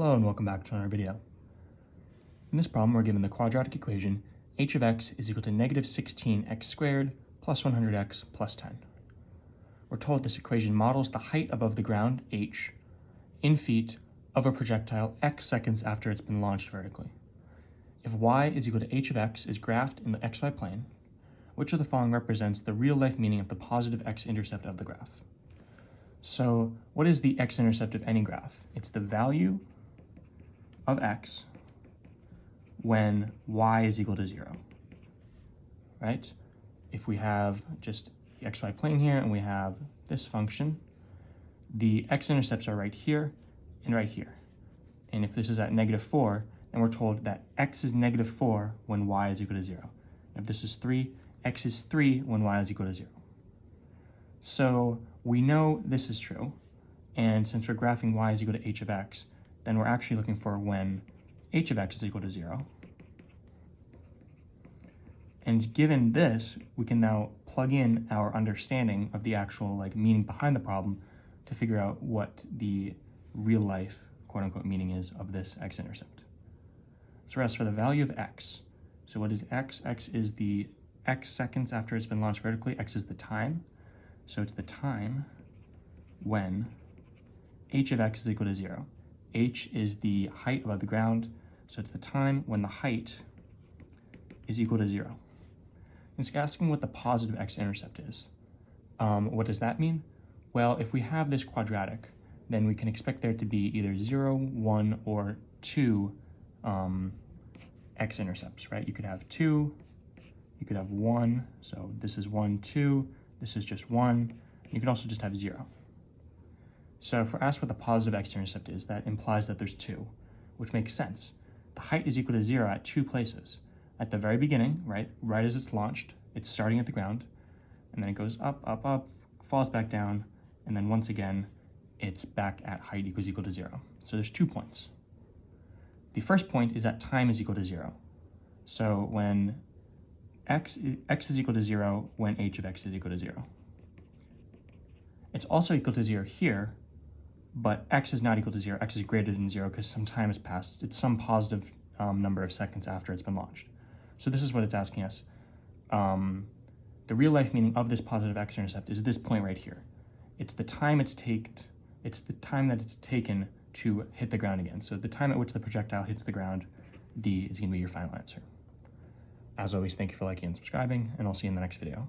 Hello and welcome back to another video. In this problem, we're given the quadratic equation h of x is equal to negative 16x squared plus 100x plus 10. We're told this equation models the height above the ground, h, in feet of a projectile x seconds after it's been launched vertically. If y is equal to h of x is graphed in the xy plane, which of the following represents the real-life meaning of the positive x-intercept of the graph? So what is the x-intercept of any graph? It's the value of x when y is equal to 0, right? If we have just the xy plane here and we have this function, the x-intercepts are right here and right here. And if this is at -4, then we're told that x is -4 when y is equal to 0. If this is 3, x is 3 when y is equal to 0. So we know this is true, and since we're graphing y is equal to h of x, then we're actually looking for when h of x is equal to 0. And given this, we can now plug in our understanding of the actual meaning behind the problem to figure out what the real life quote-unquote meaning is of this x-intercept. So as for the value of x, so what is x? X is the x seconds after it's been launched vertically. X is the time. So it's the time when h of x is equal to 0. H is the height above the ground, so it's the time when the height is equal to 0. It's asking what the positive x-intercept is. What does that mean? Well, if we have this quadratic, then we can expect there to be either 0, 1, or 2 x-intercepts, right? You could have 2, you could have 1, so this is 1, 2, this is just 1. You could also just have 0. So if we're asked what the positive x-intercept is, that implies that there's 2, which makes sense. The height is equal to 0 at 2 places. At the very beginning, right as it's launched, it's starting at the ground, and then it goes up, up, up, falls back down, and then once again, it's back at height equal to 0. So there's 2 points. The first point is that time is equal to 0. So when x is equal to 0 when h of x is equal to 0. It's also equal to 0 here, but x is not equal to 0. X is greater than 0 because some time has passed. It's some positive number of seconds after it's been launched. So this is what it's asking us. The real life meaning of this positive x-intercept is this point right here. It's the time that it's taken to hit the ground again. So the time at which the projectile hits the ground, D, is going to be your final answer. As always, thank you for liking and subscribing, and I'll see you in the next video.